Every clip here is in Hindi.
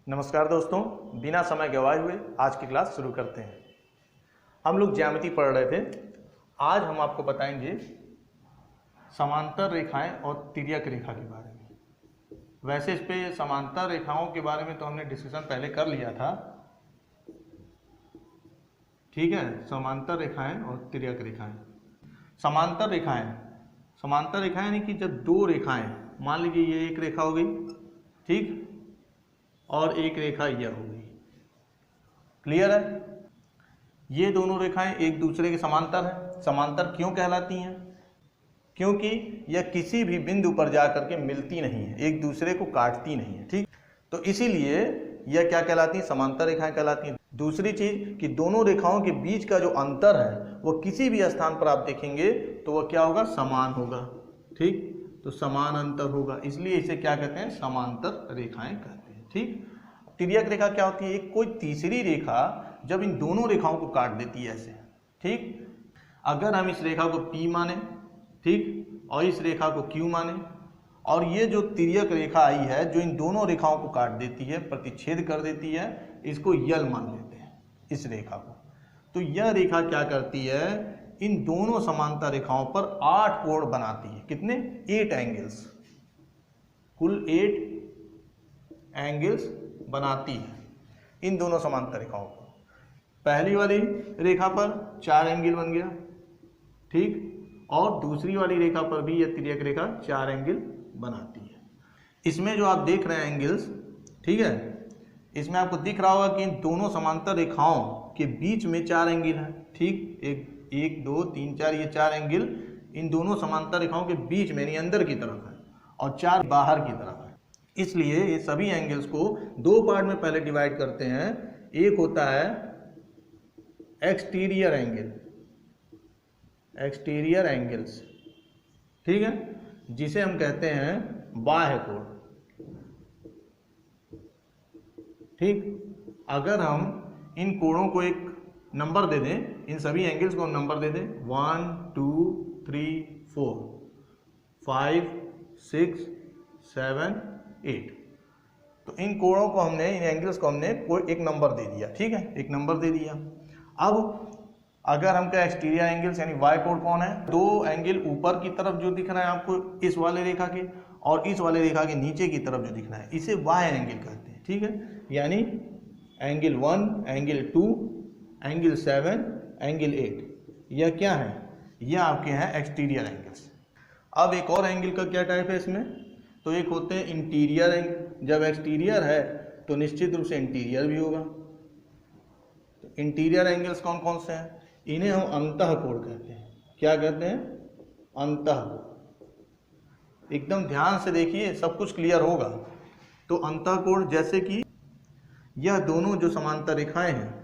नमस्कार दोस्तों, बिना समय गवाए हुए आज की क्लास शुरू करते हैं। हम लोग ज्यामिति पढ़ रहे थे। आज हम आपको बताएंगे समांतर रेखाएं और तिर्यक रेखा के बारे में। वैसे इस पे समांतर रेखाओं के बारे में तो हमने डिस्कशन पहले कर लिया था, ठीक है। समांतर रेखाएं और तिर्यक रेखाएं। समांतर रेखाएं यानी कि जब दो रेखाएं, मान लीजिए ये एक रेखा हो गई, ठीक, और एक रेखा यह हो गई। क्लियर है? ये दोनों रेखाएं एक दूसरे के समांतर हैं। समांतर क्यों कहलाती हैं? क्योंकि यह किसी भी बिंदु पर जाकर के मिलती नहीं है, एक दूसरे को काटती नहीं है, ठीक। तो इसीलिए यह क्या कहलाती है? समांतर रेखाएं कहलाती हैं। दूसरी चीज कि दोनों रेखाओं के बीच का जो अंतर है वो किसी भी स्थान पर आप देखेंगे तो वह क्या होगा? समान होगा, ठीक। तो समान अंतर होगा, इसलिए इसे क्या कहते हैं? समांतर रेखाएं कहते हैं, ठीक। तिर्यक रेखा क्या होती है? एक कोई तीसरी रेखा जब इन दोनों रेखाओं को काट देती है ऐसे, ठीक। अगर हम इस रेखा को P माने, ठीक, और इस रेखा को Q माने, और ये जो तिर्यक रेखा आई है जो इन दोनों रेखाओं को काट देती है, प्रतिच्छेद कर देती है, इसको यल मान लेते हैं इस रेखा को। तो यह रेखा क्या करती है? इन दोनों समांतर रेखाओं पर 8 कोण बनाती है। कितने? 8 एंगल्स, कुल 8 एंगल्स बनाती है इन दोनों समांतर रेखाओं पर। पहली वाली रेखा पर 4 एंगल बन गया, ठीक, और दूसरी वाली रेखा पर भी यह तिर्यक रेखा 4 एंगल बनाती है। इसमें जो आप देख रहे हैं एंगल्स, ठीक है, इसमें आपको दिख रहा होगा कि इन दोनों समांतर रेखाओं के बीच में 4 एंगल हैं, ठीक। एक 2 3 4, ये 4 एंगल इन दोनों समांतर रेखाओं के बीच में, यानी अंदर की तरफ है, और 4 बाहर की तरफ है। इसलिए ये सभी एंगल्स को 2 पार्ट में पहले डिवाइड करते हैं। एक होता है एक्सटीरियर एंगल्स, ठीक है, जिसे हम कहते हैं बाह्य कोण, ठीक। अगर हम इन कोणों को एक नंबर दे दें, इन सभी एंगल्स को हम नंबर दे दें 1 2 3 4 5 6 7 8, तो इन कोणों को हमने, इन एंगल्स को हमने कोई एक नंबर दे दिया, ठीक है, एक नंबर दे दिया। अब अगर हम क्या एक्सटीरियर एंगल्स यानी वाई कोण कौन है? 2 एंगल ऊपर की तरफ जो दिख रहा है आपको इस वाले रेखा के, और इस वाले रेखा के नीचे की तरफ जो दिख रहा है, इसे वाई एंगल कहते हैं, ठीक है। यानी एंगल 1, एंगल 2, एंगल 7, एंगल 8, यह क्या है? यह आपके हैं एक्सटीरियर एंगल्स। अब एक और एंगल का क्या टाइप है इसमें? तो एक होते हैं इंटीरियर एंगल। जब एक्सटीरियर है तो निश्चित रूप से इंटीरियर भी होगा। तो इंटीरियर एंगल्स कौन कौन से हैं? इन्हें हम अंतःकोण कहते हैं। क्या कहते हैं? अंतःकोण। एकदम ध्यान से देखिए, सब कुछ क्लियर होगा। तो अंतःकोण जैसे कि यह दोनों जो समांतर रेखाएं हैं,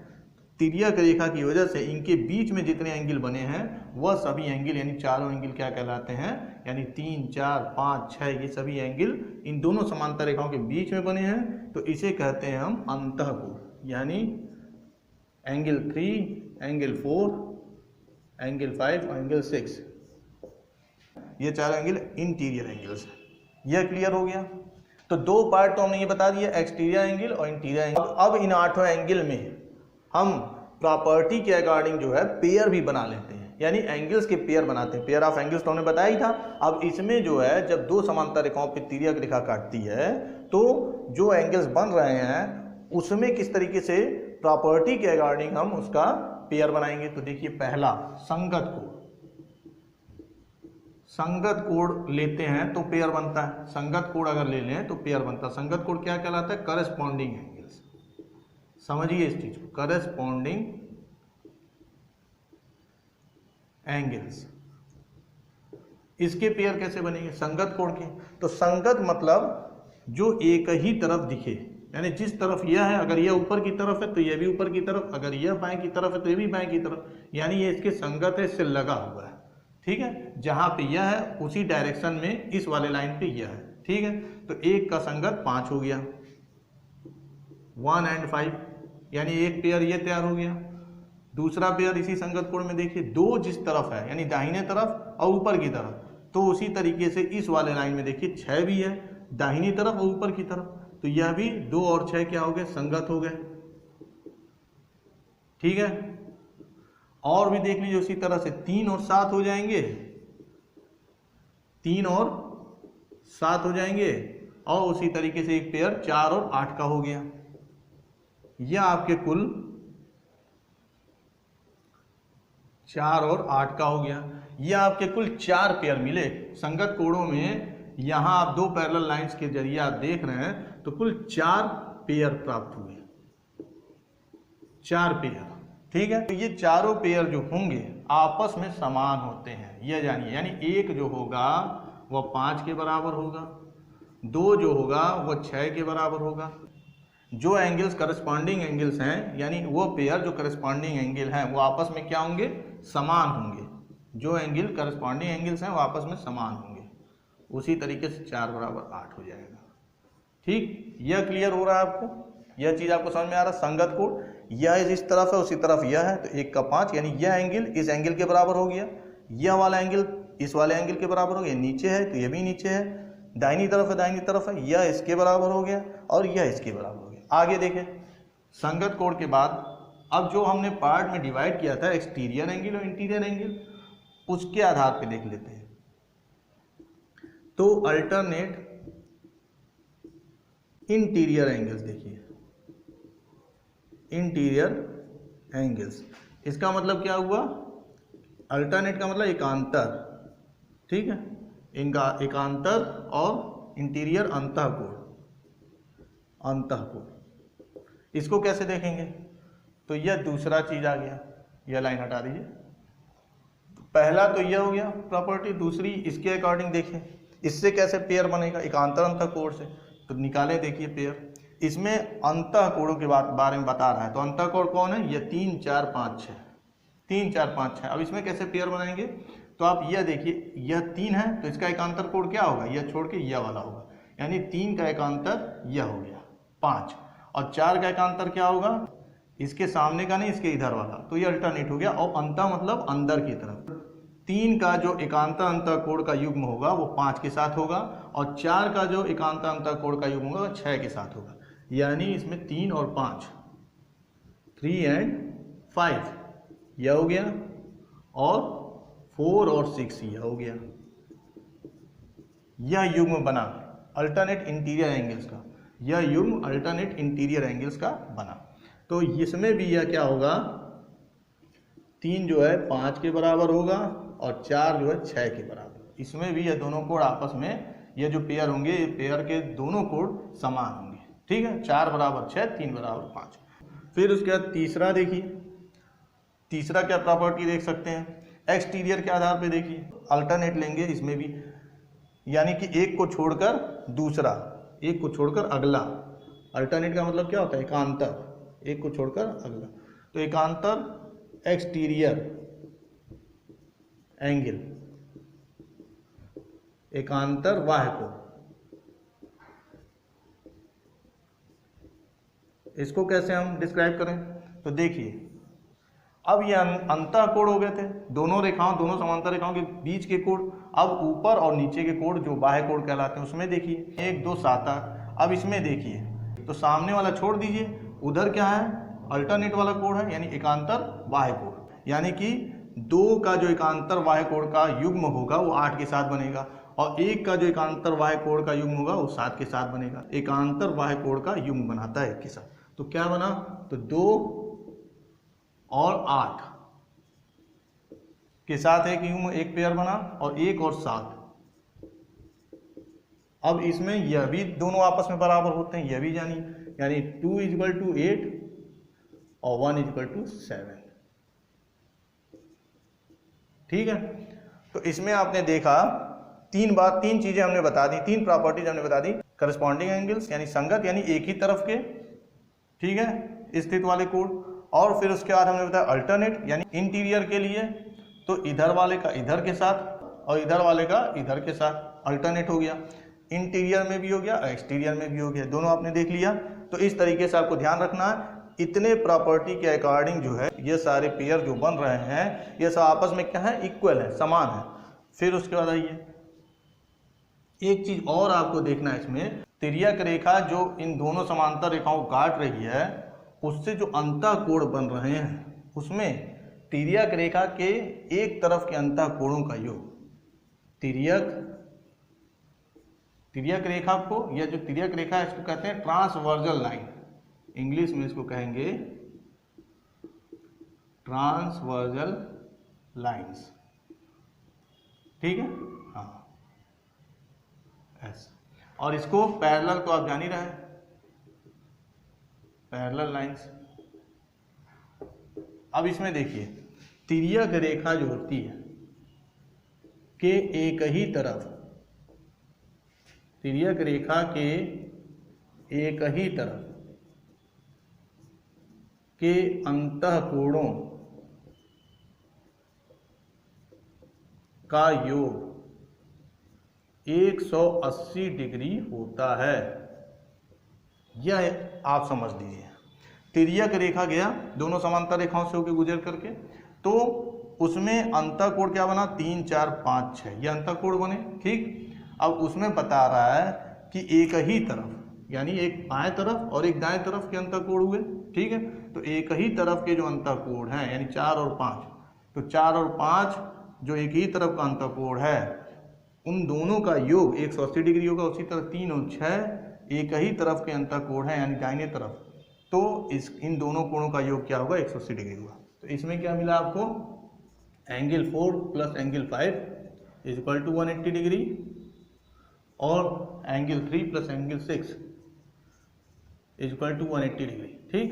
तिर्यक रेखा की वजह से इनके बीच में जितने एंगल बने हैं वह सभी एंगल, यानी चारों एंगल क्या कहलाते हैं? यानी 3 4 5 6, ये सभी एंगल इन दोनों समांतर रेखाओं के बीच में बने हैं, तो इसे कहते हैं हम अंतःकोण। यानी एंगल 3, एंगल 4, एंगल 5 और एंगल 6, ये 4 एंगल इंटीरियर एंगल्स है। यह क्लियर हो गया? तो 2 पार्ट तो हमने ये बता दिया, एक्सटीरियर एंगल और इंटीरियर एंगल। अब इन 8 एंगल में हम प्रॉपर्टी के अकॉर्डिंग जो है पेयर भी बना लेते हैं, यानी एंगल्स के पेयर बनाते हैं। पेयर ऑफ एंगल्स तो हमने बताया ही था। अब इसमें जो है, जब 2 समांतर रेखाओं पर तिर्यक रेखा काटती है तो जो एंगल्स बन रहे हैं उसमें किस तरीके से प्रॉपर्टी के अकॉर्डिंग हम उसका पेयर बनाएंगे। तो देखिए, पहला संगत कोण लेते हैं तो पेयर बनता है। संगत कोण अगर ले लें तो पेयर बनता है। संगत कोण क्या कहलाता है? Corresponding angles. समझिए इस चीज को, करस्पॉन्डिंग एंगल्स। इसके पेयर कैसे बनेंगे? संगत कोण के। तो संगत मतलब जो एक ही तरफ दिखे, यानी जिस तरफ यह है, अगर यह ऊपर की तरफ है तो यह भी ऊपर की तरफ, अगर यह बाएं की तरफ है तो यह भी बाएं की तरफ, यानी ये इसके संगत है, इससे लगा हुआ है, ठीक है। जहां पे यह है उसी डायरेक्शन में इस वाले लाइन पे यह है, ठीक है। तो एक का संगत 5 हो गया, 1 and 5, यानी एक पेयर ये तैयार हो गया। दूसरा पेयर इसी संगत कोण में देखिए, 2 जिस तरफ है यानी दाहिने तरफ और ऊपर की तरफ, तो उसी तरीके से इस वाले लाइन में देखिए 6 भी है दाहिनी तरफ और ऊपर की तरफ, तो यह भी 2 और 6 क्या हो गए, संगत हो गए। ठीक है, और भी देख लीजिए उसी तरह से 3 और 7 हो जाएंगे, 3 और 7 हो जाएंगे, और उसी तरीके से एक पेयर 4 और 8 का हो गया। यह आपके कुल 4 और 8 का हो गया। यह आपके कुल 4 पेयर मिले संगत कोणों में। यहां आप 2 पैरेलल लाइंस के जरिए आप देख रहे हैं, तो कुल 4 पेयर प्राप्त हुए, 4 पेयर। ठीक है, तो ये चारों पेयर जो होंगे आपस में समान होते हैं, यह जानिए। यानी एक जो होगा वह 5 के बराबर होगा, 2 जो होगा वह 6 के बराबर होगा। जो एंगल्स करस्पॉन्डिंग एंगल्स हैं, यानी वो पेयर जो करस्पॉन्डिंग एंगल हैं वो आपस में क्या होंगे, समान होंगे। जो एंगल करस्पॉन्डिंग एंगल्स हैं वो आपस में समान होंगे। उसी तरीके से 4 बराबर 8 हो जाएगा। ठीक, यह क्लियर हो रहा है आपको, यह चीज आपको समझ में आ रहा है। संगत कोण यह इस तरफ है, उसी तरफ यह है, तो 1 का 5, यानी यह एंगल इस एंगल के बराबर हो गया, यह वाला एंगल इस वाले एंगल के बराबर हो गया। नीचे है तो यह भी नीचे है, दाहिनी तरफ है दाहिनी तरफ है, यह इसके बराबर हो गया और यह इसके बराबर हो गया। आगे देखें, संगत कोण के बाद अब जो हमने पार्ट में डिवाइड किया था एक्सटीरियर एंगल और इंटीरियर एंगल, उसके आधार पे देख लेते हैं। तो अल्टरनेट इंटीरियर एंगल्स देखिए, इंटीरियर एंगल्स, इसका मतलब क्या हुआ, अल्टरनेट का मतलब एकांतर। ठीक है, इनका एकांतर और इंटीरियर अंतःकोण, अंतःकोण। इसको कैसे देखेंगे, तो यह दूसरा चीज आ गया, यह लाइन हटा दीजिए। पहला तो यह हो गया प्रॉपर्टी, दूसरी इसके अकॉर्डिंग देखें इससे कैसे पेयर बनेगा, एकांतर अंतःकोण से। तो निकालें, देखिए पेयर, इसमें अंतःकोणों के बारे में बता रहा है। तो अंतःकोण कौन है, ये 3 4 5 6, 3 4 5 6। अब इसमें कैसे पेयर बनाएंगे, तो आप यह देखिए, यह 3 है तो इसका एकांतर कोण क्या होगा, यह छोड़ के यह वाला होगा, यानी 3 का एकांतर यह हो गया 5, और 4 का एकांतर क्या होगा, इसके सामने का नहीं, इसके इधर वाला, तो यह अल्टरनेट हो गया। और अंतः मतलब अंदर की तरफ। 3 का जो एकांतर अंतःकोण का युग्म होगा वो 5 के साथ होगा, और 4 का जो एकांतर अंतःकोण का युग्म होगा वो 6 के साथ होगा। यानी इसमें 3 और 5, 3 and 5 यह हो गया, और 4 और 6 यह हो गया। यह युग्म बना अल्टरनेट इंटीरियर एंगल्स का, यह युग्म अल्टरनेट इंटीरियर एंगल्स का बना। तो इसमें भी यह क्या होगा, 3 जो है 5 के बराबर होगा और 4 जो है 6 के बराबर। इसमें भी यह दोनों कोण आपस में, ये जो पेयर होंगे, ये पेयर के दोनों कोण समान होंगे। ठीक है, 4 बराबर 6, 3 बराबर 5। फिर उसके बाद तीसरा देखिए, तीसरा क्या प्रॉपर्टी देख सकते हैं, एक्सटीरियर के आधार पे देखिए, अल्टरनेट लेंगे इसमें भी, यानी कि एक को छोड़कर दूसरा, एक को छोड़कर अगला। अल्टरनेट का मतलब क्या होता है, एकांतर, एक को छोड़कर अगला। तो एकांतर एक्सटीरियर एंगल, एकांतर बाह्य कोण, इसको कैसे हम डिस्क्राइब करें, तो देखिए अब ये अंतःकोण हो गए थे, दोनों रेखाओं, दोनों समांतर रेखाओं के बीच के कोण। अब ऊपर और नीचे के कोण जो बाह्य कोण कहलाते हैं, उसमें देखिए 1 2 7 8। अब इसमें देखिए, तो सामने वाला छोड़ दीजिए, उधर क्या है, अल्टरनेट वाला कोण है, यानी एकांतर बाह्य कोण। यानी कि 2 का जो एकांतर बाह्य कोण का युग्म होगा वो 8 के साथ बनेगा, और 1 का जो एकांतर बाह्य कोण का युग्म होगा वो 7 के साथ बनेगा। एकांतर बाह्य कोण का युग्म बनाता है 1 के साथ। तो क्या बना, तो 2 और 8 के साथ एक युग्म, एक पेयर बना, और 1 और 7। अब इसमें यह भी दोनों आपस में बराबर होते हैं, यह भी जानिए, यानी 2 = 8 और 1 = 7। ठीक है, तो इसमें आपने देखा 3 चीजें हमने बता दी, 3 प्रॉपर्टीज हमने बता दी। करस्पॉन्डिंग एंगल्स यानी संगत, यानी एक ही तरफ के, ठीक है, स्थित वाले कोण। और फिर उसके बाद हमने बताया अल्टरनेट, यानी इंटीरियर के लिए तो इधर वाले का इधर के साथ और इधर वाले का इधर के साथ अल्टरनेट हो गया। इंटीरियर में भी हो गया, एक्सटीरियर में भी हो गया, दोनों आपने देख लिया। तो इस तरीके से आपको ध्यान रखना है, इतने प्रॉपर्टी के अकॉर्डिंग जो है ये सारे पेयर जो बन रहे हैं ये सब आपस में क्या है, इक्वल है, समान है। फिर उसके बाद आइए, एक चीज और आपको देखना है इसमें, तिर्यक रेखा जो इन दोनों समांतर रेखाओं को काट रही है, उससे जो अंतःकोण बन रहे हैं उसमें तिर्यक रेखा के एक तरफ के अंतःकोणों का योग, तिर्यक रेखा को, यह जो तिर्यक रेखा है इसको कहते हैं ट्रांसवर्जल लाइन, इंग्लिश में इसको कहेंगे ट्रांसवर्जल लाइंस, ठीक है। हाँ ऐसे, और इसको पैरेलल तो आप जान ही रहे हैं, पैरेलल लाइंस। अब इसमें देखिए तिर्यक रेखा जो होती है के एक ही तरफ, तिर्यक रेखा के एक ही तरफ के अंतःकोणों का योग 180 डिग्री होता है। यह आप समझ लीजिए, तिर्यक रेखा गया दोनों समांतर रेखाओं से होकर गुजर करके, तो उसमें अंतःकोण क्या बना 3 4 5 6, ये अंतःकोण बने, ठीक। अब उसमें बता रहा है कि एक ही तरफ, यानी एक बाएं तरफ और एक दाएं तरफ के अंतःकोण हुए, ठीक है। तो एक ही तरफ के जो अंतःकोण हैं यानी 4 और 5, तो 4 और 5 जो एक ही तरफ का अंतःकोण है उन दोनों का योग 180 डिग्री होगा। उसी तरह 3 और 6 एक ही तरफ के अंतःकोण है यानी दाहिने तरफ, तो इन दोनों कोणों का योग क्या होगा 180 डिग्री होगा। तो इसमें क्या मिला आपको, angle 4 plus angle 5 is equal to 180 degree, और angle 3 plus angle 6 is equal to 180 degree, ठीक।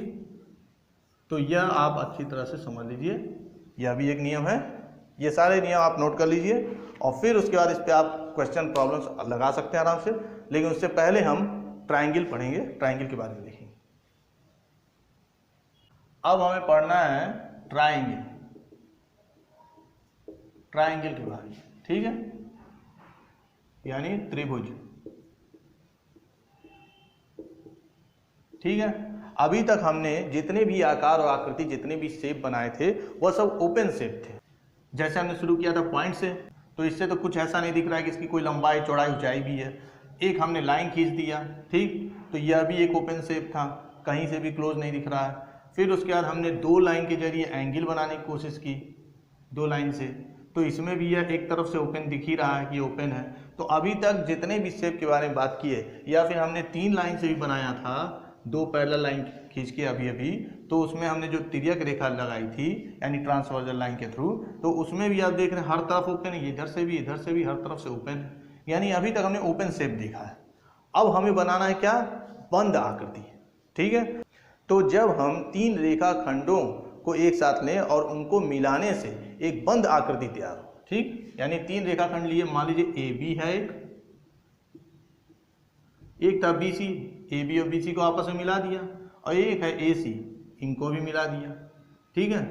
तो यह आप अच्छी तरह से समझ लीजिए, यह भी एक नियम है। ये सारे नियम आप नोट कर लीजिए और फिर उसके बाद इस पर आप क्वेश्चन प्रॉब्लम्स लगा सकते हैं आराम से, लेकिन उससे पहले हम ट्राइंगल पढ़ेंगे, ट्राइंगल के बारे में देखेंगे। अब हमें पढ़ना है ट्राइंगल, ट्राइंगल के बारे में, ठीक है, यानी त्रिभुज, ठीक है। अभी तक हमने जितने भी आकार और आकृति, जितने भी शेप बनाए थे वह सब ओपन शेप थे। जैसे हमने शुरू किया था पॉइंट से, तो इससे तो कुछ ऐसा नहीं दिख रहा है कि इसकी कोई लंबाई चौड़ाई ऊंचाई भी है। एक हमने लाइन खींच दिया, ठीक, तो यह भी एक ओपन शेप था, कहीं से भी क्लोज नहीं दिख रहा है। फिर उसके बाद हमने 2 लाइन के जरिए एंगल बनाने की कोशिश की 2 लाइन से, तो इसमें भी यह एक तरफ से ओपन दिख ही रहा है कि ओपन है। तो अभी तक जितने भी शेप के बारे में बात की है, या फिर हमने 3 लाइन से भी बनाया था, 2 पैरेलल लाइन खींच के अभी, तो उसमें हमने जो तिर्यक रेखा लगाई थी यानी ट्रांसवर्जल लाइन के थ्रू, तो उसमें भी आप देख रहे हैं हर तरफ ओपन है, इधर से भी हर तरफ से ओपन है, यानी अभी तक हमने ओपन शेप देखा है। अब हमें बनाना है क्या, बंद आकृति, ठीक है। तो जब हम 3 रेखा खंडों को एक साथ लें और उनको मिलाने से एक बंद आकृति तैयार हो, ठीक, यानी 3 रेखाखंड लिए, मान लीजिए AB है, एक था BC, AB और BC को आपस में मिला दिया, और एक है AC, इनको भी मिला दिया, ठीक है,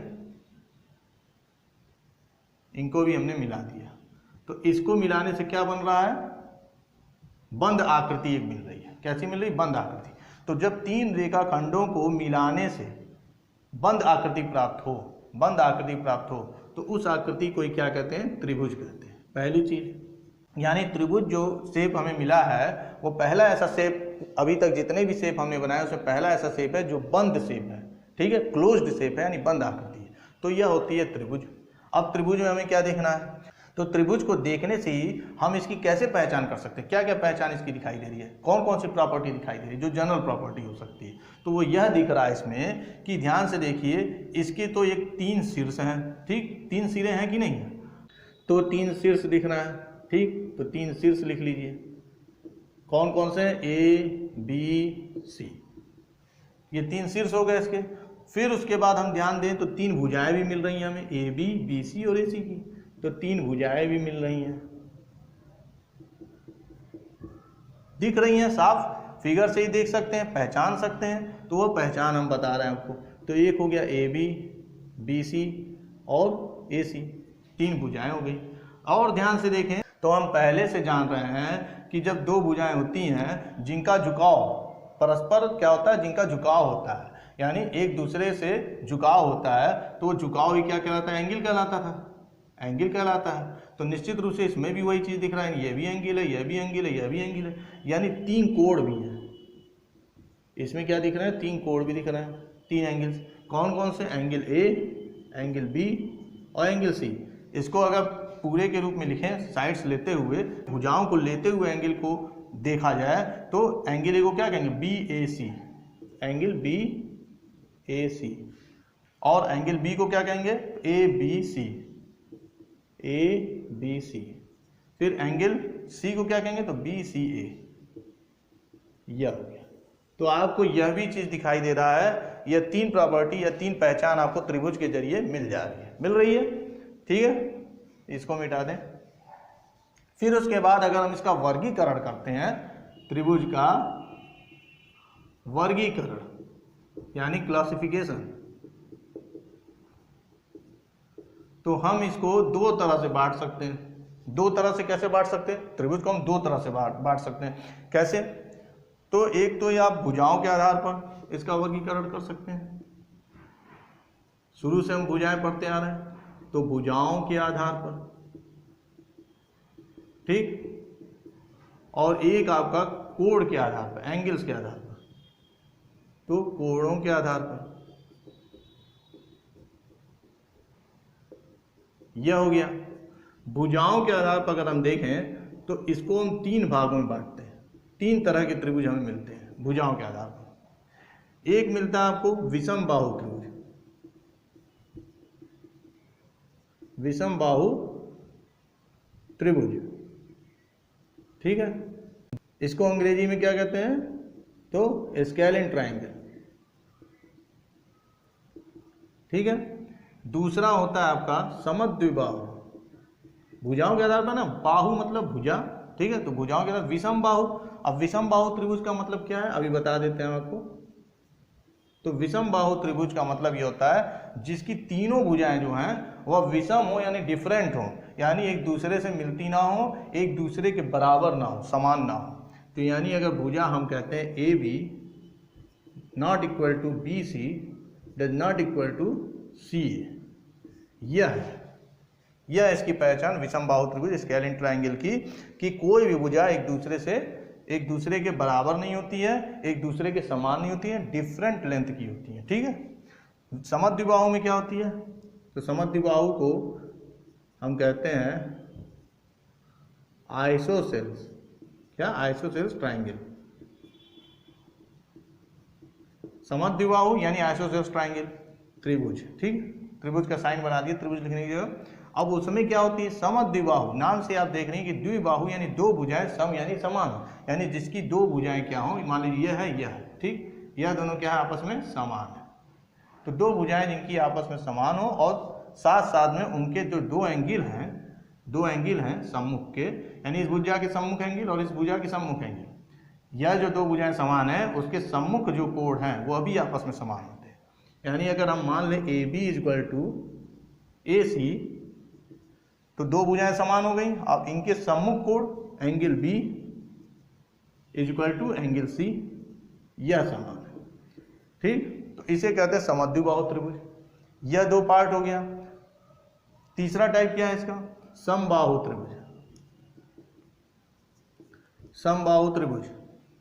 इनको भी हमने मिला दिया। तो इसको मिलाने से क्या बन रहा है, बंद आकृति एक मिल रही है। कैसी मिल रही, बंद आकृति। तो जब 3 रेखाखंडों को मिलाने से बंद आकृति प्राप्त हो, बंद आकृति प्राप्त हो, तो उस आकृति को क्या कहते हैं, त्रिभुज कहते हैं। पहली चीज, यानी त्रिभुज जो शेप हमें मिला है वो पहला ऐसा शेप, अभी तक जितने भी शेप हमने बनाए उसमें पहला ऐसा शेप है जो बंद शेप है, ठीक है, क्लोज्ड शेप है यानी बंद आकृति है, तो यह होती है त्रिभुज। अब त्रिभुज में हमें क्या देखना है, तो त्रिभुज को देखने से ही हम इसकी कैसे पहचान कर सकते हैं, क्या क्या पहचान इसकी दिखाई दे रही है, कौन कौन सी प्रॉपर्टी दिखाई दे रही है जो जनरल प्रॉपर्टी हो सकती है। तो वो यह दिख रहा है इसमें कि ध्यान से देखिए, इसके तो एक 3 शीर्ष हैं, ठीक, 3 सिरे हैं कि नहीं, तो 3 शीर्ष दिख रहा है, ठीक, तो 3 शीर्ष लिख लीजिए, कौन कौन से, ABC, ये 3 शीर्ष हो गए इसके। फिर उसके बाद हम ध्यान दें तो 3 भुजाएं भी मिल रही हैं हमें, AB, BC और AC की, तो 3 भुजाएं भी मिल रही हैं, दिख रही हैं, साफ फिगर से ही देख सकते हैं, पहचान सकते हैं, तो वो पहचान हम बता रहे हैं आपको। तो एक हो गया AB, BC और AC, 3 भुजाएं हो गई। और ध्यान से देखें तो हम पहले से जान रहे हैं कि जब 2 भुजाएं होती हैं जिनका झुकाव परस्पर क्या होता है, जिनका झुकाव होता है, यानी एक दूसरे से झुकाव होता है, तो वो झुकाव ही क्या कहलाता है, एंगल कहलाता था, एंगल कहलाता है। तो निश्चित रूप से इसमें भी वही चीज़ दिख रहा है, ये भी एंगल है, यह भी एंगल है, यह भी एंगल है, यानी 3 कोण भी हैं। इसमें क्या दिख रहा है, 3 कोण भी दिख रहे हैं, 3 एंगल्स। कौन कौन से, एंगल ए, एंगल बी और एंगल सी। इसको अगर पूरे के रूप में लिखें, साइड्स लेते हुए, भुजाओं को लेते हुए एंगल को देखा जाए तो एंगल ए को क्या कहेंगे, बी ए सी, एंगल बी ए सी। और एंगल बी को क्या कहेंगे, A B C, A B C. फिर एंगल सी को क्या कहेंगे, तो बी सी ए। यह हो गया। तो आपको यह भी चीज दिखाई दे रहा है, यह 3 प्रॉपर्टी या 3 पहचान आपको त्रिभुज के जरिए मिल जा रही है, मिल रही है। ठीक है, इसको मिटा दें। फिर उसके बाद अगर हम इसका वर्गीकरण करते हैं, त्रिभुज का वर्गीकरण यानी क्लासिफिकेशन, तो हम इसको 2 तरह से बांट सकते हैं। 2 तरह से कैसे बांट सकते हैं, त्रिभुज को हम 2 तरह से बांट सकते हैं। कैसे, तो एक तो या आप भुजाओं के आधार पर इसका वर्गीकरण कर सकते हैं। शुरू से हम भुजाएं पढ़ते आ रहे हैं, तो भुजाओं के आधार पर, ठीक। और एक आपका कोण के आधार पर, एंगल्स के आधार पर, तो कोणों के आधार पर। यह हो गया। भुजाओं के आधार पर अगर हम देखें तो इसको हम 3 भागों में बांटते हैं। 3 तरह के त्रिभुज हमें मिलते हैं भुजाओं के आधार पर। एक मिलता है आपको विषम बाहु त्रिभुज, विषम बाहु त्रिभुज, ठीक है। इसको अंग्रेजी में क्या कहते हैं, तो स्केलिन ट्रायंगल, ठीक है। दूसरा होता है आपका समद्विबाहु, भुजाओं के आधार पर ना, बाहु मतलब भुजा, ठीक है। तो भुजाओं के आधार विषम बाहु। अब विषम बाहु त्रिभुज का मतलब क्या है, अभी बता देते हैं आपको। तो विषम बाहु त्रिभुज का मतलब ये होता है जिसकी तीनों भुजाएं जो हैं वह विषम हो, यानी डिफरेंट हो, यानी एक दूसरे से मिलती ना हो, एक दूसरे के बराबर ना हो, समान ना हो। तो यानी अगर भुजा हम कहते हैं A B not equal to B C does not equal to C A, यह इसकी पहचान विषम बाहु त्रिभुज स्केलिन ट्रायंगल की, कि कोई भी भुजा एक दूसरे के बराबर नहीं होती है, एक दूसरे के समान नहीं होती है, डिफरेंट लेंथ की होती है, ठीक है। समद्विबाहु में क्या होती है, तो समद्विबाहु को हम कहते हैं आइसोसेल्स, क्या, आइसोसेल्स ट्रायंगल। समद्विबाहु यानी आइसोसेल्स ट्रायंगल त्रिभुज, ठीक। त्रिभुज का साइन बना दिया त्रिभुज लिखने की जगह। अब उसमें क्या होती है, समद्विबाहु, नाम से आप देख रहे हैं कि द्विबाहु यानी 2 भुजाएं सम यानी समान, यानी जिसकी 2 भुजाएं क्या हो, मान लीजिए यह है, यह है, ठीक। यह दोनों क्या है, आपस में समान है। तो 2 भुजाएं जिनकी आपस में समान हो और साथ साथ में उनके जो 2 एंगल हैं सम्मुख के, यानी इस भुजा के सम्मुख एंगल और इस भुजा के सम्मुख एंगल, यह जो 2 भुजाएं समान है उसके सम्मुख जो कोण हैं वह भी आपस में समान होते हैं। यानी अगर हम मान लें ए बी इक्वल टू ए सी, तो 2 भुजाएं समान हो गई। अब इनके सम्मुख कोण angle B is equal to angle C, यह समान है, ठीक। तो इसे कहते हैं समद्विबाहु त्रिभुज। यह 2 पार्ट हो गया। तीसरा टाइप क्या है इसका, समबाहु त्रिभुज। समबाहु त्रिभुज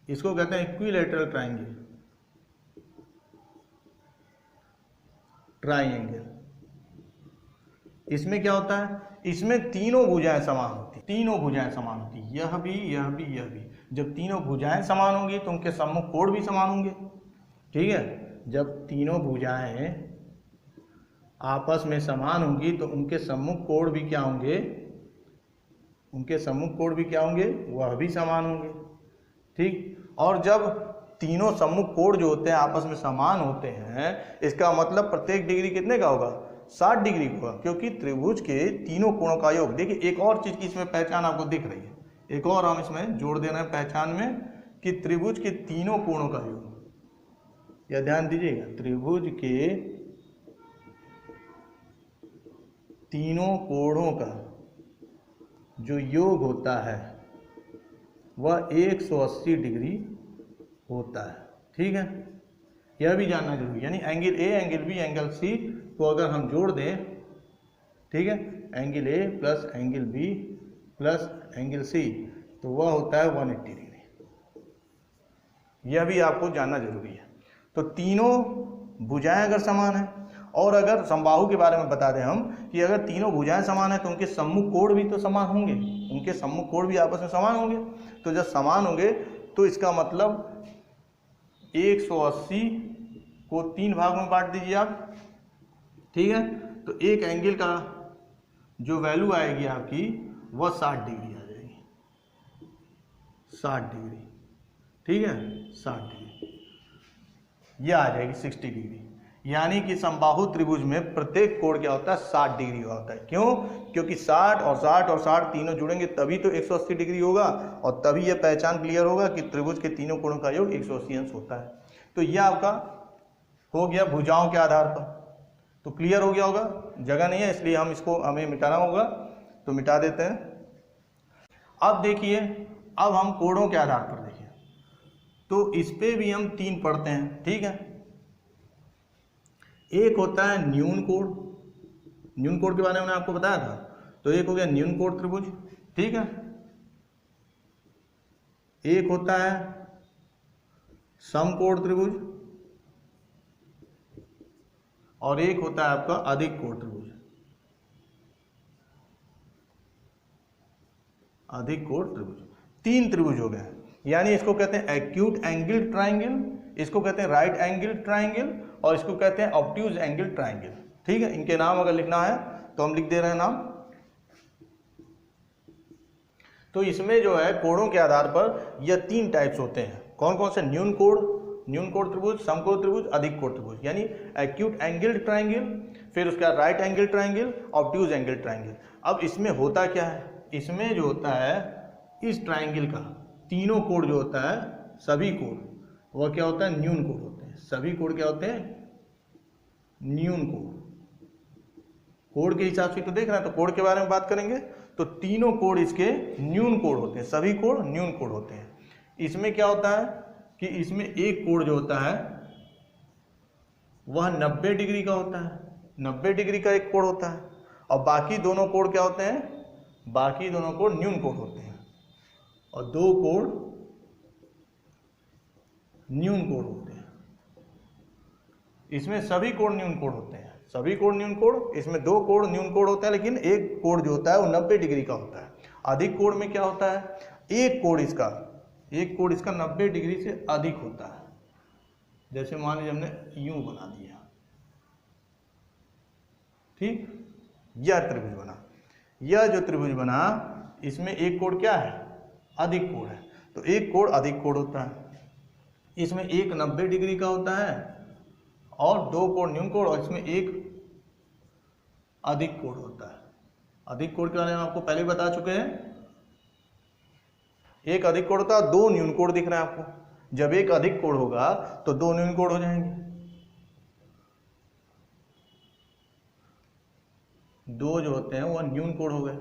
इसको कहते हैं इक्विलैटरल ट्राइंगल। इसमें क्या होता है, इसमें तीनों भुजाएं समान होती, यह भी, यह भी, यह भी। जब तीनों भुजाएं समान होंगी तो उनके सम्मुख कोण भी समान होंगे, ठीक है। जब तीनों भुजाएं आपस में समान होंगी तो उनके सम्मुख कोण भी क्या होंगे, वह भी समान होंगे, ठीक। और जब तीनों सम्मुख कोण जो होते हैं आपस में समान होते हैं, इसका मतलब प्रत्येक डिग्री कितने का होगा, 60 डिग्री होगा, क्योंकि त्रिभुज के तीनों कोणों का योग। देखिए एक और चीज की इसमें पहचान आपको दिख रही है, एक और हम इसमें जोड़ देना है पहचान में, कि त्रिभुज के तीनों कोणों का योग, यह ध्यान दीजिएगा, त्रिभुज के तीनों कोणों का जो योग होता है वह 180 डिग्री होता है, ठीक है। यह भी जानना जरूरी है, यानी angle A, angle B, angle C को अगर हम जोड़ दें, ठीक है, angle A plus angle B plus angle C, तो वह होता है 180 डिग्री। यह भी आपको जानना जरूरी है। तो तीनों भुजाएं अगर समान है, और अगर समबाहु के बारे में बता दें हम कि अगर तीनों भुजाएं समान है तो उनके सम्मुख कोण भी तो समान होंगे, उनके सम्मुख कोण भी आपस में समान होंगे। तो जब समान होंगे तो इसका मतलब 180 को 3 भाग में बांट दीजिए आप, ठीक है। तो एक एंगल का जो वैल्यू आएगी आपकी वह 60 डिग्री आ जाएगी, 60 डिग्री, ठीक है, 60 डिग्री, यह आ जाएगी 60 डिग्री। यानी कि समबाहु त्रिभुज में प्रत्येक कोण क्या होता है, 60 डिग्री का होता है। क्यों? क्योंकि 60 और 60 और 60 तीनों जुड़ेंगे तभी तो 180 डिग्री होगा, और तभी यह पहचान क्लियर होगा कि त्रिभुज के तीनों कोणों का योग 180 अंश होता है। तो यह आपका हो गया भुजाओं के आधार पर। तो क्लियर हो गया होगा, जगह नहीं है इसलिए हमें मिटाना होगा, तो मिटा देते हैं। अब देखिए, अब हम कोणों के आधार पर देखिए, तो इस पे भी हम 3 पढ़ते हैं, ठीक है। एक होता है न्यून कोण, न्यून कोण के बारे में मैंने आपको बताया था। तो एक हो गया न्यून कोण त्रिभुज, ठीक है। एक होता है समकोण त्रिभुज, और एक होता है आपका अधिक कोण त्रिभुज, अधिक कोण त्रिभुज। 3 त्रिभुज हो गए, यानी इसको कहते हैं एक्यूट एंगल ट्राइंगल, इसको कहते हैं राइट एंगल ट्राइंगल, और इसको कहते हैं ऑब्ट्यूज एंगल ट्राइंगल, ठीक है। इनके नाम अगर लिखना है तो हम लिख दे रहे हैं नाम। तो इसमें जो है कोणों के आधार पर यह 3 टाइप्स होते हैं। कौन कौन से? न्यून कोण त्रिभुज, समकोण त्रिभुज, अधिक कोण त्रिभुज, यानी एक्यूट एंगल ट्राइंगल, फिर उसका right angle triangle, obtuse angle triangle. अब इसमें होता क्या है, इसमें जो होता है इस ट्राइंगल का तीनों कोण जो होता है, सभी कोण वह क्या होता है, न्यून कोण होते हैं। सभी कोण क्या होते हैं, न्यून कोण। कोण के हिसाब से तो देख रहे हैं, तो कोण के बारे में बात करेंगे तो तीनों कोण इसके न्यून कोण होते हैं, सभी कोण न्यून कोण होते हैं। इसमें क्या होता है कि इसमें एक कोण जो होता है वह 90 डिग्री का होता है, 90 डिग्री का एक कोण होता है, और बाकी दोनों कोण क्या होते हैं, बाकी दोनों कोण न्यून कोण होते हैं, और 2 कोण न्यून कोण होते हैं। इसमें सभी कोण न्यून कोण होते हैं, सभी कोण न्यून कोण। इसमें 2 कोण न्यून कोण होता है, लेकिन एक कोण जो होता है वो 90 डिग्री का होता है। अधिक कोण में क्या होता है, एक कोण इसका 90 डिग्री से अधिक होता है। जैसे मान लीजिए हमने यूं बना दिया, ठीक, यह त्रिभुज बना। यह जो त्रिभुज बना इसमें एक कोण क्या है, अधिक कोण है। तो एक कोण अधिक कोण होता है, इसमें एक 90 डिग्री का होता है और 2 कोण न्यून कोण, और इसमें एक अधिक कोण होता है। अधिक कोण के बारे में आपको पहले बता चुके हैं। एक अधिक कोण होता है, 2 न्यून कोण दिख रहे हैं आपको। जब एक अधिक कोण होगा तो 2 न्यून कोण हो जाएंगे, 2 जो होते हैं वह न्यून कोण हो गए।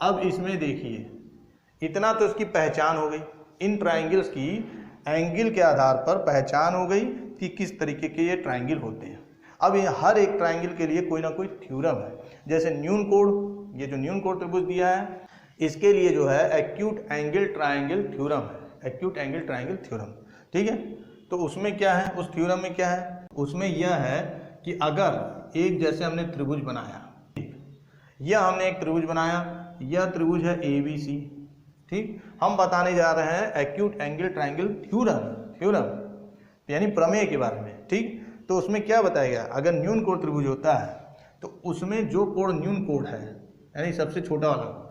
अब इसमें देखिए, इतना तो इसकी पहचान हो गई, इन ट्राइंगल्स की एंगल के आधार पर पहचान हो गई कि किस तरीके के ये ट्राइंगल होते हैं। अब ये हर एक ट्राइंगल के लिए कोई ना कोई थ्योरम है। जैसे न्यून कोण, ये जो न्यून कोण त्रिभुज दिया है इसके लिए जो है एक्यूट एंगल ट्राइंगल थ्योरम है, एक्यूट एंगल ट्राइंगल थ्योरम, ठीक है। तो उसमें क्या है, उस थ्योरम में क्या है, उसमें यह है कि अगर एक, जैसे हमने त्रिभुज बनाया, यह हमने एक त्रिभुज बनाया, यह त्रिभुज है ABC, ठीक। हम बताने जा रहे हैं एक्यूट एंगल ट्राइंगल थ्योरम यानी प्रमेय के बारे में, ठीक। तो उसमें क्या बताया गया, अगर न्यून कोण त्रिभुज होता है तो उसमें जो कोण न्यून कोण है, यानी सबसे छोटा वाला,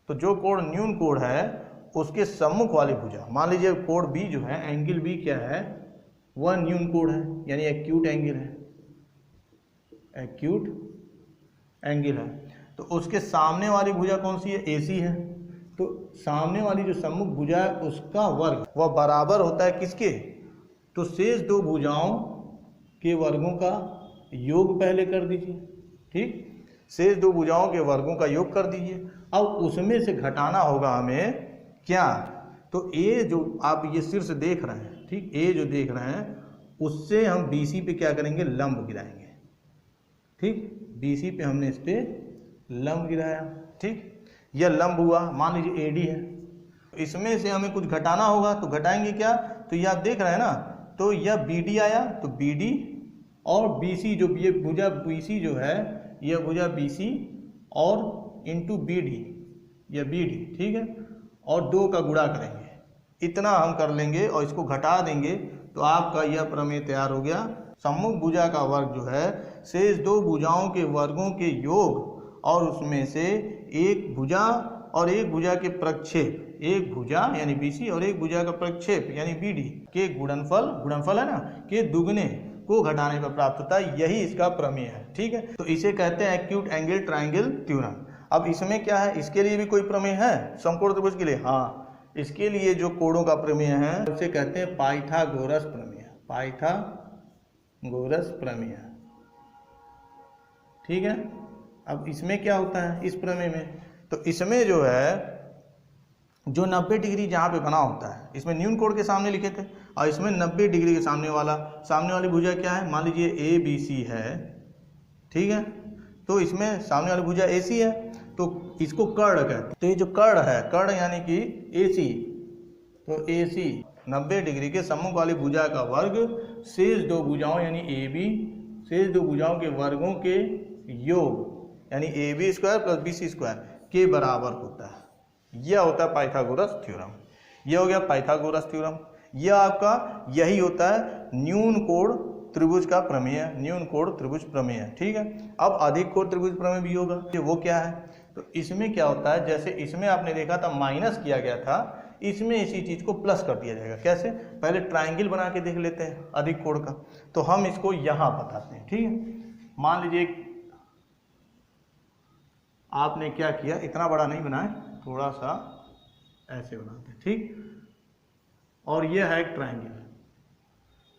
तो जो कोण न्यून कोण है उसके सम्मुख वाली भुजा, मान लीजिए कोण B जो है, एंगल B क्या है, वह न्यून कोण है, यानी एक्यूट एंगल है, एक्यूट एंगल है। तो उसके सामने वाली भुजा कौन सी है, AC है। तो सामने वाली जो सम्मुख भुजा है उसका वर्ग वह बराबर होता है किसके, तो शेष 2 भुजाओं के वर्गों का योग पहले कर दीजिए, ठीक। शेष 2 भुजाओं के वर्गों का योग कर दीजिए। अब उसमें से घटाना होगा हमें क्या, तो A जो आप ये शीर्ष देख रहे हैं, ठीक, A जो देख रहे हैं उससे हम BC पे क्या करेंगे, लंब गिराएंगे, ठीक। BC पे हमने इस पे लंब गिराया, ठीक। यह लंब हुआ, मान लीजिए AD है, इसमें से हमें कुछ घटाना होगा तो घटाएंगे क्या, तो ये आप देख रहे हैं ना, तो यह BD आया तो BD और BC जो ये भुजा BC जो है, यह भुजा BC और इंटू BD, यह BD, ठीक है, और 2 का गुणा करेंगे, इतना हम कर लेंगे और इसको घटा देंगे तो आपका यह प्रमेय तैयार हो गया। सम्मुख भुजा का वर्ग जो है शेष 2 भुजाओं के वर्गों के योग और उसमें से एक भुजा और एक भुजा के प्रक्षेप, एक भुजा यानी BC और एक भुजा का प्रक्षेप यानी BD के गुणनफल है ना, के दुगने को घटाने पर प्राप्त होता है। यही इसका प्रमेय है, ठीक है। तो इसे कहते हैं एक्यूट एंगल ट्रायंगल थ्योरम। अब इसमें क्या है, इसके लिए भी कोई प्रमेय है समकोण त्रिभुज के लिए? हाँ, इसके लिए जो कोणों का प्रमेय है उसे कहते हैं पाइथागोरस प्रमेय, पाइथागोरस प्रमेय, ठीक है। अब इसमें क्या होता है इस प्रमेय में, तो इसमें जो है जो 90 डिग्री जहाँ पे बना होता है, इसमें न्यून कोण के सामने लिखे थे और इसमें 90 डिग्री के सामने वाली भुजा क्या है, मान लीजिए ABC है, ठीक है। तो इसमें सामने वाली भुजा AC है तो इसको कर्ण कहते हैं। तो ये जो कर्ण है, कर्ण यानी कि AC, तो AC 90 डिग्री के सम्मुख वाली भुजा का वर्ग शेष 2 भुजाओं यानी AB, शेष 2 भुजाओं के वर्गों के योग यानी AB square plus BC square के बराबर होता है। यह होता है पाइथागोरस थ्योरम। यह हो गया पाइथागोरस थ्योरम। यह आपका यही होता है न्यून कोण त्रिभुज का प्रमेय, न्यून कोण त्रिभुज प्रमेय, ठीक है। अब अधिक कोण त्रिभुज प्रमेय भी होगा, वो क्या है, तो इसमें क्या होता है, जैसे इसमें आपने देखा था माइनस किया गया था, इसमें इसी चीज को प्लस कर दिया जाएगा। कैसे, पहले ट्रायंगल बना के देख लेते हैं अधिक कोण का, तो हम इसको यहां बताते हैं, ठीक है। मान लीजिए आपने क्या किया, इतना बड़ा नहीं बनाए, थोड़ा सा ऐसे बनाते हैं, ठीक। और यह है एक ट्रायंगल,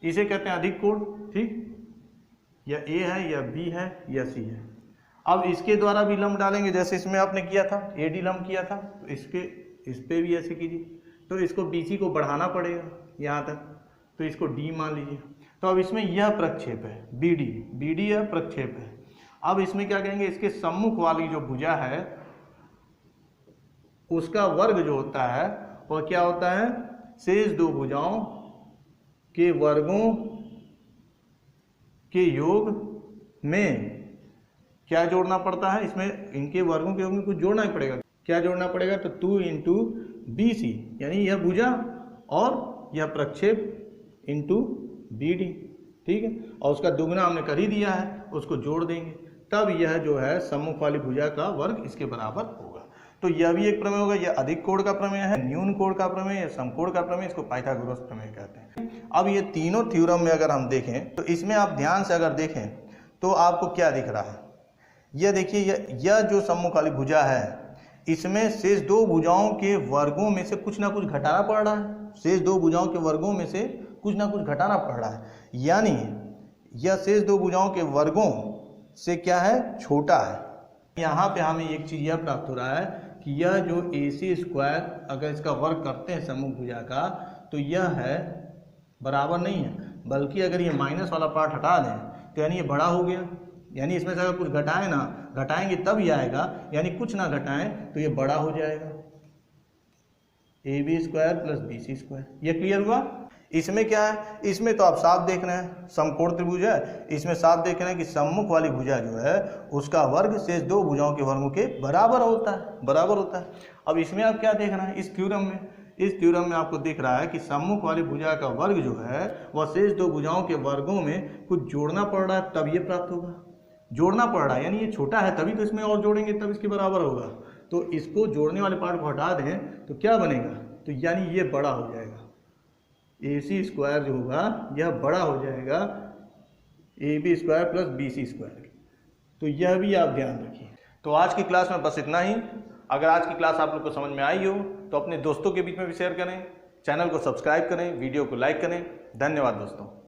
इसे कहते हैं अधिक कोण, ठीक। या A है या B है या C है। अब इसके द्वारा भी लंब डालेंगे, जैसे इसमें आपने किया था AD लंब किया था, तो इस पे भी ऐसे कीजिए। तो इसको BC को बढ़ाना पड़ेगा यहाँ तक, तो इसको D मान लीजिए। तो अब इसमें यह प्रक्षेप है BD यह प्रक्षेप है। अब इसमें क्या कहेंगे, इसके सम्मुख वाली जो भुजा है उसका वर्ग जो होता है वह क्या होता है, शेष 2 भुजाओं के वर्गों के योग में क्या जोड़ना पड़ता है, इसमें इनके वर्गों के योग में कुछ जोड़ना ही पड़ेगा। क्या जोड़ना पड़ेगा, तो 2 इंटू BC यानी यह भुजा और यह प्रक्षेप इंटू BD, ठीक है। और उसका दुगना हमने कर ही दिया है, उसको जोड़ देंगे, तब यह जो है सम्मुख वाली भुजा का वर्ग इसके बराबर होगा। तो यह भी एक प्रमेय होगा। यह अधिक कोण का प्रमेय है, न्यून कोण का प्रमेय या समकोण का प्रमेय, इसको पाइथागोरस प्रमेय कहते हैं। अब ये तीनों थ्योरम में अगर हम देखें तो इसमें आप ध्यान से अगर देखें तो आपको क्या दिख रहा है, यह देखिए, यह जो सम्मुख वाली भुजा है इसमें शेष 2 भुजाओं के वर्गों में से कुछ ना कुछ घटाना पड़ रहा है, शेष 2 भुजाओं के वर्गों में से कुछ ना कुछ घटाना पड़ रहा है, यानी यह शेष 2 भुजाओं के वर्गों से क्या है, छोटा है। यहाँ पे हमें एक चीज यह प्राप्त हो रहा है कि यह जो AC स्क्वायर अगर इसका वर्ग करते हैं सम्मुख भुजा का, तो यह है बराबर नहीं है, बल्कि अगर ये माइनस वाला पार्ट हटा दें तो यानी ये बड़ा हो गया, यानी इसमें से अगर कुछ घटाएंगे तब ये आएगा, यानी कुछ ना घटाएं तो ये बड़ा हो जाएगा, AB square plus BC square. ये क्लियर हुआ। इसमें क्या है, इसमें तो आप साफ देख रहे हैं समकोण त्रिभुज है, इसमें साफ देख रहे हैं कि सम्मुख वाली भुजा जो है उसका वर्ग शेष 2 भुजाओं के वर्गों के बराबर होता है। अब इसमें आप क्या देख रहे हैं, इस थ्योरम में आपको दिख रहा है कि सम्मुख वाली भुजा का वर्ग जो है वह शेष 2 भुजाओं के वर्गों में कुछ जोड़ना पड़ रहा है, तब ये प्राप्त होगा। जोड़ना पड़ रहा है यानी ये छोटा है, तभी तो इसमें और जोड़ेंगे तब इसके बराबर होगा। तो इसको जोड़ने वाले पार्ट को हटा दें तो क्या बनेगा, तो यानी ये बड़ा हो जाएगा, AC स्क्वायर जो होगा यह बड़ा हो जाएगा AB square plus BC square. तो यह भी आप ध्यान रखिए। तो आज की क्लास में बस इतना ही। अगर आज की क्लास आप लोग को समझ में आई हो तो अपने दोस्तों के बीच में भी शेयर करें, चैनल को सब्सक्राइब करें, वीडियो को लाइक करें। धन्यवाद दोस्तों।